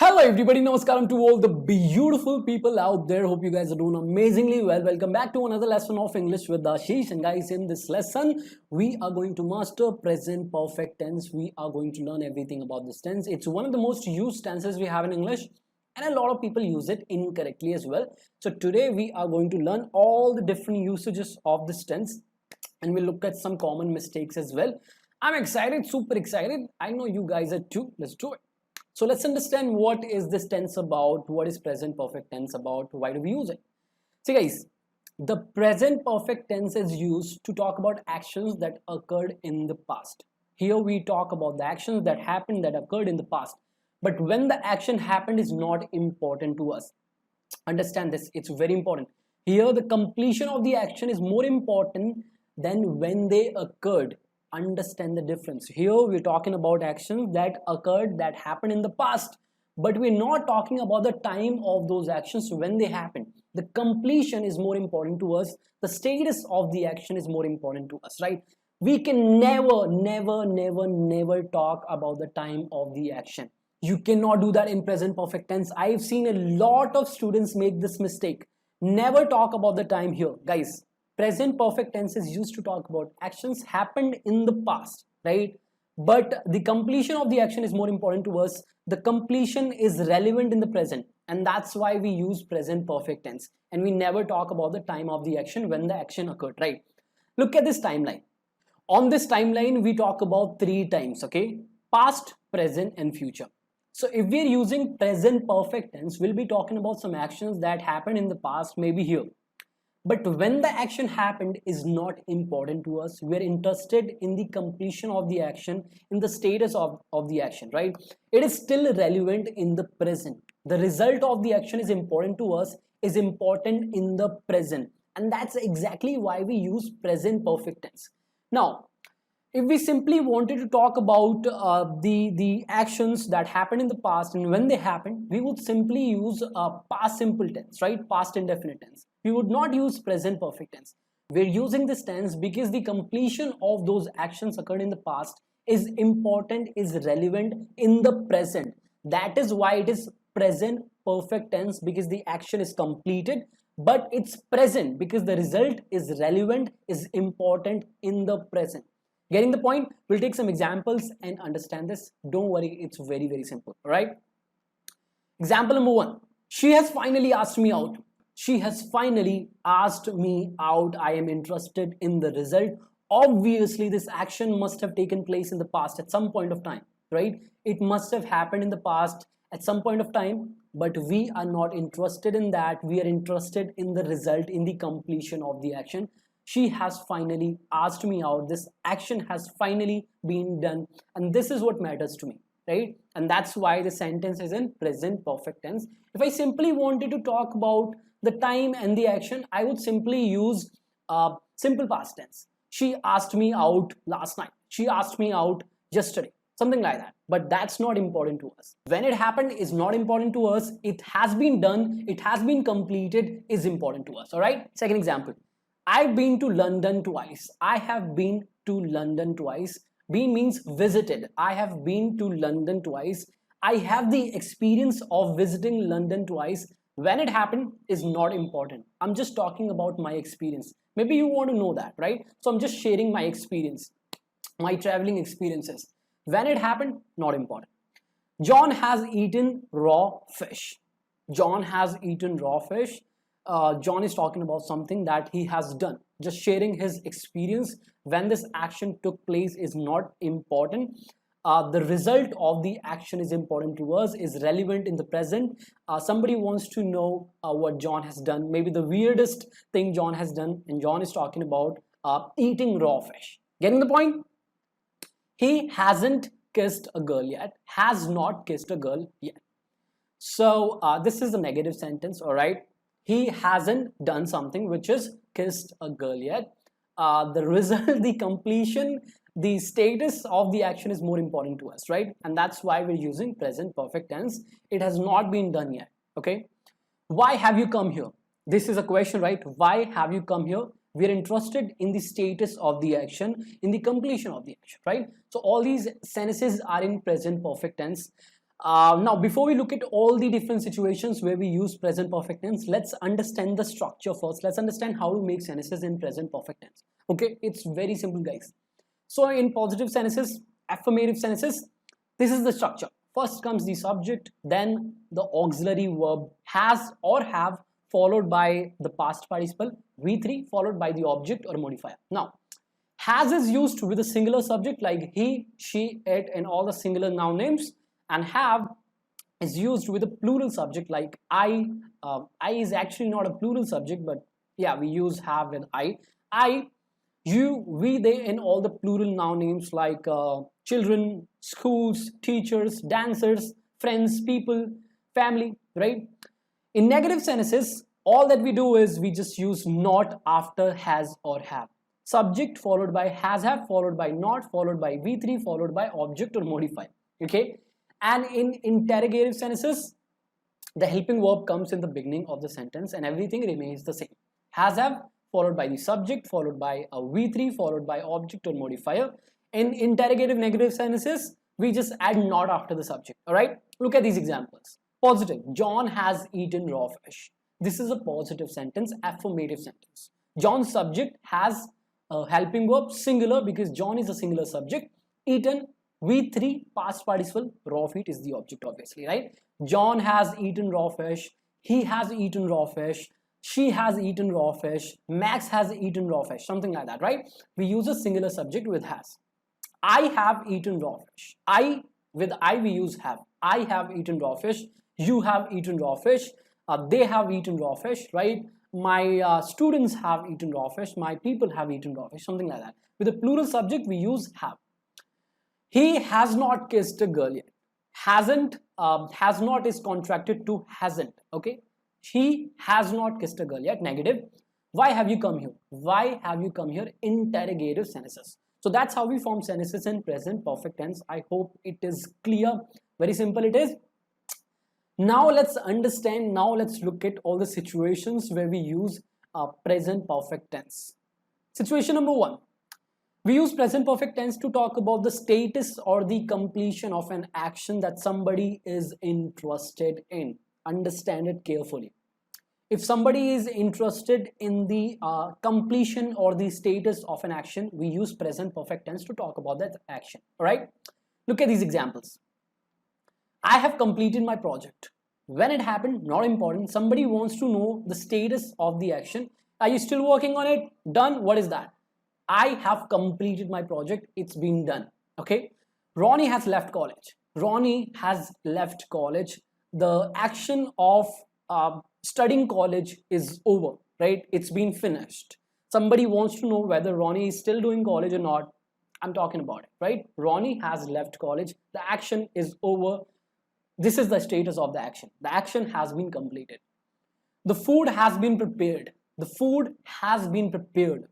Hello everybody, namaskaram to all the beautiful people out there. Hope you guys are doing amazingly well. Welcome back to another lesson of English with Ashish. And guys, in this lesson, we are going to master present perfect tense. We are going to learn everything about this tense. It's one of the most used tenses we have in English, and a lot of people use it incorrectly as well. So today we are going to learn all the different usages of this tense, and we'll look at some common mistakes as well. I'm excited, super excited. I know you guys are too. Let's do it. So let's understand what is this tense about, what is present perfect tense about, why do we use it. See guys, the present perfect tense is used to talk about actions that occurred in the past. Here we talk about the actions that happened, that occurred in the past. But when the action happened is not important to us. Understand this, it's very important. Here the completion of the action is more important than when they occurred. Understand the difference. Here we're talking about actions that occurred, that happened in the past, but we're not talking about the time of those actions when they happened. The completion is more important to us. The status of the action is more important to us, right? We can never talk about the time of the action. You cannot do that in present perfect tense. I've seen a lot of students make this mistake. Never talk about the time here, guys. Present perfect tense is used to talk about actions happened in the past, right? But the completion of the action is more important to us. The completion is relevant in the present, and that's why we use present perfect tense, and we never talk about the time of the action when the action occurred, right? Look at this timeline. On this timeline we talk about 3 times, okay? Past, present and future. So if we're using present perfect tense, we'll be talking about some actions that happened in the past, maybe here. But when the action happened is not important to us. We're interested in the completion of the action, in the status of the action, right? It is still relevant in the present. The result of the action is important to us, is important in the present. And that's exactly why we use present perfect tense. Now, if we simply wanted to talk about the actions that happened in the past and when they happened, we would simply use past simple tense, right? Past indefinite tense. We would not use present perfect tense. We're using this tense because the completion of those actions occurred in the past is important, is relevant in the present. That is why it is present perfect tense, because the action is completed, but it's present because the result is relevant, is important in the present. Getting the point? We'll take some examples and understand this. Don't worry, it's very simple. All right. Example number 1. She has finally asked me out. She has finally asked me out. I am interested in the result. Obviously, this action must have taken place in the past at some point of time, right? It must have happened in the past at some point of time, but we are not interested in that. We are interested in the result, in the completion of the action. She has finally asked me out. This action has finally been done, and this is what matters to me, right? And that's why the sentence is in present perfect tense. If I simply wanted to talk about the time and the action, I would simply use simple past tense. She asked me out last night. She asked me out yesterday, something like that. But that's not important to us. When it happened is not important to us. It has been done, it has been completed is important to us. All right. Second example. I've been to London twice. I have been to London twice. Been means visited. I have been to London twice. I have the experience of visiting London twice. When it happened is not important. I'm just talking about my experience. Maybe you want to know that, right? So I'm just sharing my experience, my traveling experiences. When it happened, not important. John has eaten raw fish. John has eaten raw fish. John is talking about something that he has done. Just sharing his experience when this action took place is not important. The result of the action is important to us, is relevant in the present. Somebody wants to know what John has done, maybe the weirdest thing John has done, and John is talking about eating raw fish. Getting the point? He hasn't kissed a girl yet, has not kissed a girl yet. So this is a negative sentence, all right? He hasn't done something which is kissed a girl yet. The result, the completion, the status of the action is more important to us, right? And that's why we're using present perfect tense. It has not been done yet, okay? Why have you come here? This is a question, right? Why have you come here? We are interested in the status of the action, in the completion of the action, right? So all these sentences are in present perfect tense. Now, before we look at all the different situations where we use present perfect tense, let's understand the structure first. Let's understand how to make sentences in present perfect tense. Okay, it's very simple, guys. So in positive sentences, affirmative sentences, this is the structure. First comes the subject, then the auxiliary verb has or have, followed by the past participle V3, followed by the object or modifier. Now, has is used with a singular subject like he, she, it, and all the singular noun names, and have is used with a plural subject like I. I is actually not a plural subject, but yeah, we use have with I, you, we, they, and all the plural noun names like children, schools, teachers, dancers, friends, people, family, right? In negative sentences, all that we do is we just use not after has or have. Subject followed by has, have, followed by not, followed by V3, followed by object or modifier. Okay? And in interrogative sentences, the helping verb comes in the beginning of the sentence and everything remains the same. Has, have, followed by the subject, followed by a V3, followed by object or modifier. In interrogative negative sentences, we just add not after the subject. Alright? Look at these examples. Positive. John has eaten raw fish. This is a positive sentence, affirmative sentence. John's subject has a helping verb, singular, because John is a singular subject. Eaten, V3, past participle, raw feet is the object, obviously, right? John has eaten raw fish. He has eaten raw fish. She has eaten raw fish. Max has eaten raw fish. Something like that, right? We use a singular subject with has. I have eaten raw fish. With I we use have. I have eaten raw fish. You have eaten raw fish. They have eaten raw fish, right? My students have eaten raw fish. My people have eaten raw fish. Something like that. With a plural subject, we use have. He has not kissed a girl yet. Hasn't, has not is contracted to hasn't. Okay. He has not kissed a girl yet. Negative. Why have you come here? Why have you come here? Interrogative sentences. So that's how we form sentences in present perfect tense. I hope it is clear. Very simple it is. Now let's understand. Now let's look at all the situations where we use present perfect tense. Situation number 1. We use present perfect tense to talk about the status or the completion of an action that somebody is interested in. Understand it carefully. If somebody is interested in the completion or the status of an action, we use present perfect tense to talk about that action. All right? Look at these examples. I have completed my project. When it happened, not important. Somebody wants to know the status of the action. Are you still working on it? Done? What is that? I have completed my project. It's been done. Okay. Ronnie has left college. Ronnie has left college. The action of studying college is over, right? It's been finished. Somebody wants to know whether Ronnie is still doing college or not. I'm talking about it, right? Ronnie has left college. The action is over. This is the status of the action. The action has been completed. The food has been prepared. The food has been prepared.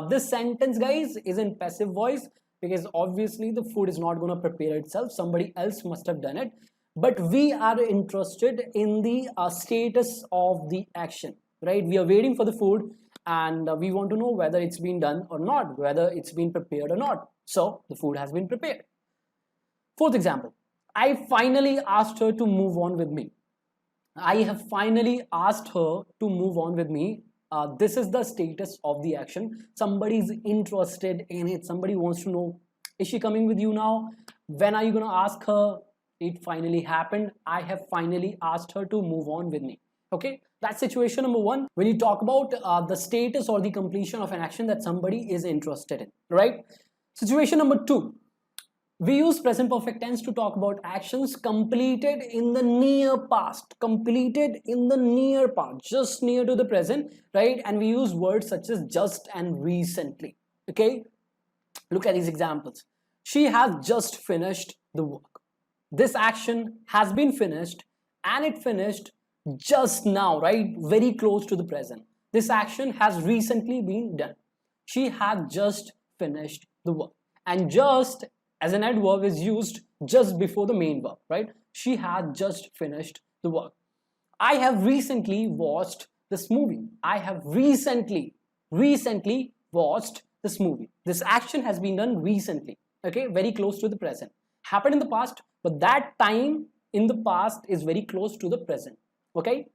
This sentence, guys, is in passive voice because obviously the food is not going to prepare itself. Somebody else must have done it. But we are interested in the status of the action, right? We are waiting for the food and we want to know whether it's been done or not, whether it's been prepared or not. So the food has been prepared. Fourth example, I finally asked her to move on with me. I have finally asked her to move on with me. This is the status of the action. Somebody is interested in it. Somebody wants to know, is she coming with you now? When are you going to ask her? It finally happened. I have finally asked her to move on with me. Okay, that's situation number 1. When you talk about the status or the completion of an action that somebody is interested in, right? Situation number 2. We use present perfect tense to talk about actions completed in the near past, completed in the near past, just near to the present, right? And we use words such as just and recently. Okay, look at these examples. She has just finished the work. This action has been finished and it finished just now, right? Very close to the present. This action has recently been done. She had just finished the work. And just as an adverb is used just before the main verb, right? She had just finished the work. I have recently watched this movie. I have recently watched this movie. This action has been done recently, okay? Very close to the present. Happened in the past, but that time in the past is very close to the present. Okay,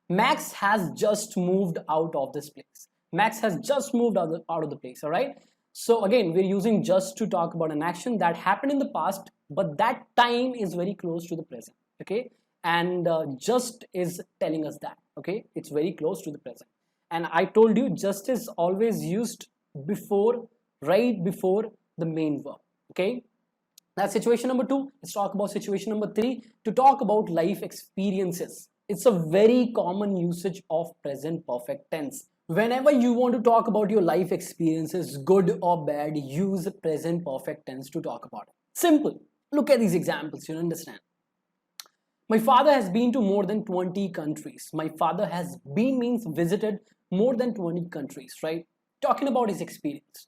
Max has just moved out of this place. Max has just moved out of the place. All right. So again, we're using just to talk about an action that happened in the past, but that time is very close to the present. Okay. And just is telling us that. Okay. It's very close to the present. And I told you just is always used before, right before the main verb. Okay. That's situation number 2. Let's talk about situation number 3 to talk about life experiences. It's a very common usage of present perfect tense. Whenever you want to talk about your life experiences, good or bad, use present perfect tense to talk about it. Simple. Look at these examples, you'll understand. My father has been to more than 20 countries. My father has been means visited more than 20 countries, right? Talking about his experience.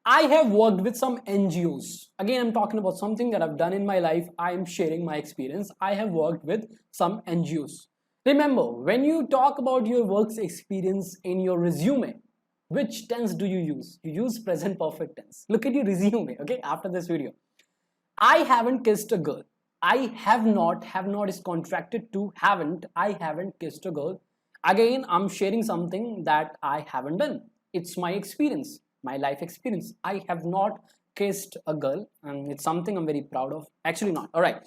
I have worked with some NGOs. Again, I'm talking about something that I've done in my life. I am sharing my experience. I have worked with some NGOs. Remember, when you talk about your work's experience in your resume, which tense do you use? You use present perfect tense. Look at your resume, okay, after this video. I haven't kissed a girl. I have not is contracted to haven't. I haven't kissed a girl. Again, I'm sharing something that I haven't done. It's my experience, my life experience. I have not kissed a girl, and it's something I'm very proud of. Actually not. All right.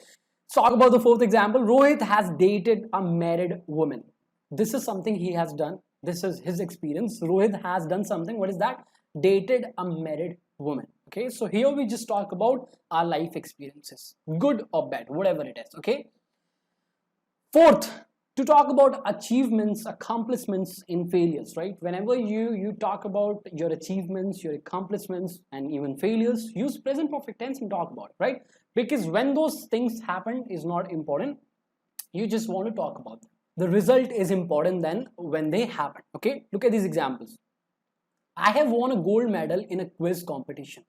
So talk about the 4th example. Rohit has dated a married woman. This is something he has done. This is his experience. Rohit has done something. What is that? Dated a married woman. Okay, so here we just talk about our life experiences, good or bad, whatever it is. Okay. 4th, to talk about achievements, accomplishments in failures, right? Whenever you talk about your achievements, your accomplishments, and even failures, use present perfect tense and talk about it, right? Because when those things happen is not important. You just want to talk about them. The result is important then when they happen. Okay, look at these examples. I have won a gold medal in a quiz competition.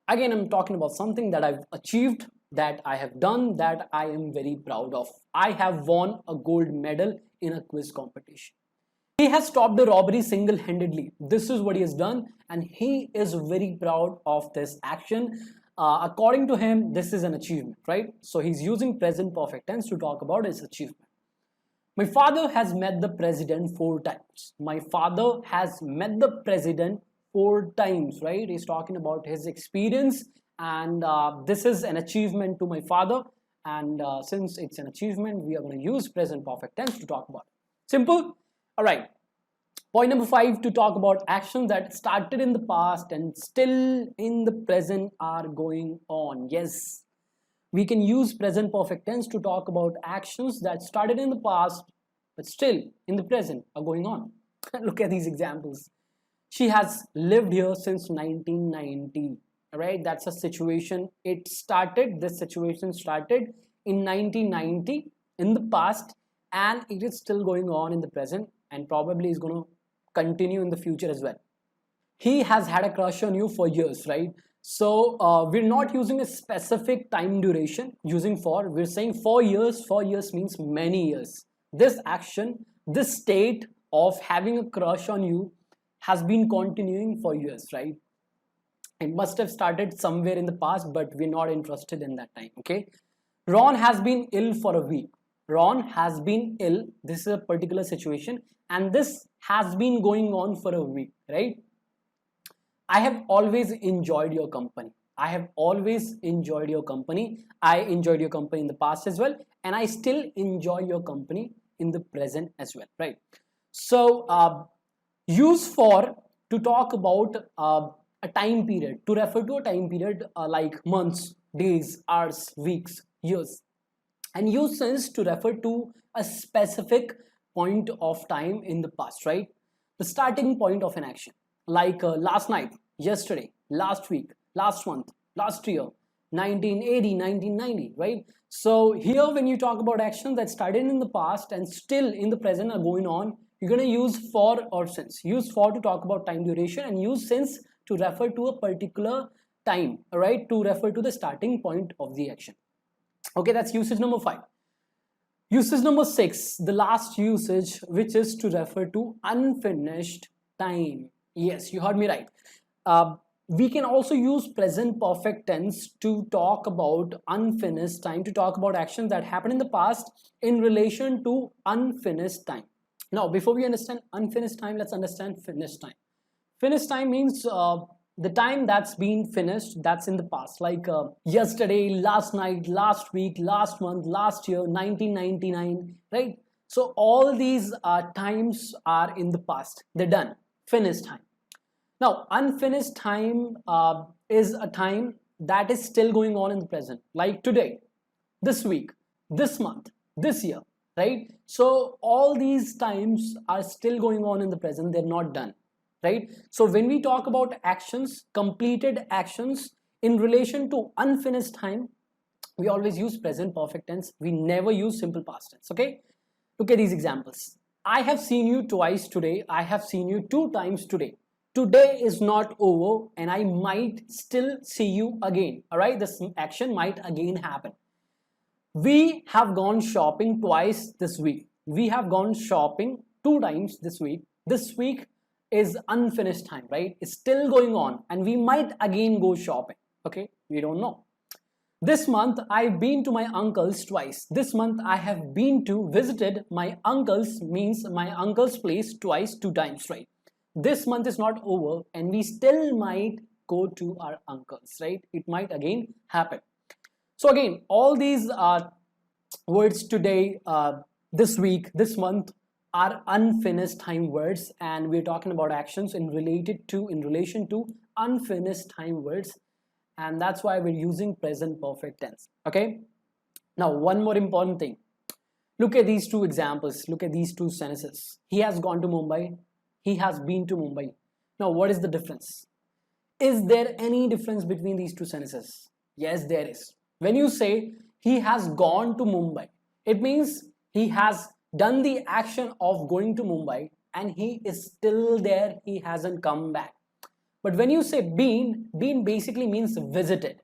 Again, I'm talking about something that I've achieved, that I have done, that I am very proud of. I have won a gold medal in a quiz competition. He has stopped a robbery single-handedly. This is what he has done, and he is very proud of this action. According to him, this is an achievement, right? So he's using present perfect tense to talk about his achievement. My father has met the president 4 times. My father has met the president 4 times, right? He's talking about his experience, and this is an achievement to my father. And since it's an achievement, we are going to use present perfect tense to talk about it. Simple. All right. Point number 5, to talk about actions that started in the past and still in the present are going on. Yes, we can use present perfect tense to talk about actions that started in the past but still in the present are going on. Look at these examples. She has lived here since 1990. Right, that's a situation. This situation started in 1990 in the past, and it is still going on in the present, and probably is going to continue in the future as well. He has had a crush on you for years, right? So we're not using a specific time duration using for. We're saying 4 years. 4 years means many years. This action, this state of having a crush on you has been continuing for years, right? It must have started somewhere in the past, but we're not interested in that time. Okay. Ron has been ill for a week. Ron has been ill. This is a particular situation, and this has been going on for a week, right? I have always enjoyed your company. I have always enjoyed your company. I enjoyed your company in the past as well, and I still enjoy your company in the present as well, right? So use for to talk about a time period, to refer to a time period like months, days, hours, weeks, years, and use since to refer to a specific point of time in the past, right? The starting point of an action, like last night, yesterday, last week, last month, last year, 1980, 1990, right? So here when you talk about actions that started in the past and still in the present are going on, you're going to use for or since. Use for to talk about time duration, and use since to refer to a particular time, all right, to refer to the starting point of the action. Okay, that's usage number 5. Usage number 6, the last usage, which is to refer to unfinished time. Yes, you heard me right. We can also use present perfect tense to talk about unfinished time, to talk about actions that happened in the past in relation to unfinished time. Now, before we understand unfinished time, let's understand finished time. Finished time means the time that's been finished, that's in the past, like yesterday, last night, last week, last month, last year, 1999, right? So all these times are in the past, they're done, finished time. Now, unfinished time is a time that is still going on in the present, like today, this week, this month, this year, right? So all these times are still going on in the present, they're not done, right? So when we talk about actions, completed actions in relation to unfinished time, we always use present perfect tense. We never use simple past tense, okay? Look at these examples. I have seen you twice today. I have seen you 2 times today. Today is not over and I might still see you again. All right, this action might again happen. We have gone shopping twice this week. We have gone shopping 2 times this week. This week is unfinished time, right? It's still going on and we might again go shopping. Okay, we don't know. This month I've been to my uncle's twice. This month I have been to visited my uncle's, means my uncle's place twice, 2 times, right? This month is not over and we still might go to our uncle's, right? It might again happen. So again, all these words today, this week, this month are unfinished time words, and we're talking about actions in relation to unfinished time words, and that's why we're using present perfect tense. Okay, now one more important thing. Look at these 2 examples. Look at these 2 sentences. He has gone to Mumbai. He has been to Mumbai. Now what is the difference? Is there any difference between these 2 sentences? Yes, there is. When you say he has gone to Mumbai, it means he has done the action of going to Mumbai and he is still there, he hasn't come back. But when you say been basically means visited,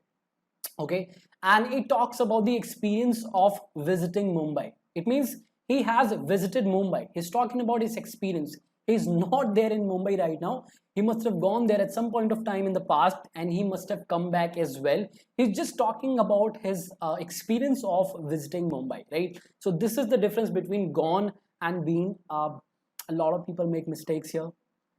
okay? And it talks about the experience of visiting Mumbai. It means he has visited Mumbai. He's talking about his experience. He's not there in Mumbai right now. He must have gone there at some point of time in the past and he must have come back as well. He's just talking about his experience of visiting Mumbai, right? So this is the difference between gone and been. A lot of people make mistakes here.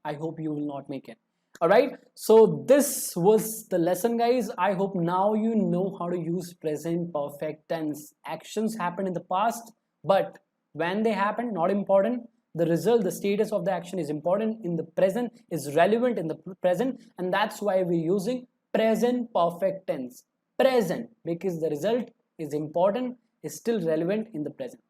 I hope you will not make it. All right, so this was the lesson, guys. I hope now you know how to use present perfect tense. Actions happened in the past, but when they happen, not important. The result, the status of the action is important in the present, is relevant in the present, and that's why we're using present perfect tense. Present, because the result is important, is still relevant in the present.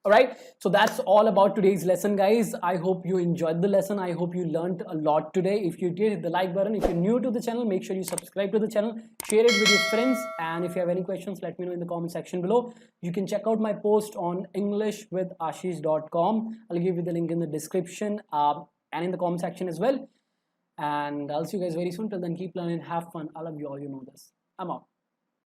All right, so that's all about today's lesson, guys. I hope you enjoyed the lesson. I hope you learned a lot today. If you did, hit the like button. If you're new to the channel, make sure you subscribe to the channel, share it with your friends, and if you have any questions, let me know in the comment section below. You can check out my post on englishwithashish.com. I'll give you the link in the description and in the comment section as well. And I'll see you guys very soon. Till then, keep learning, have fun. I love you all. You know this. I'm out.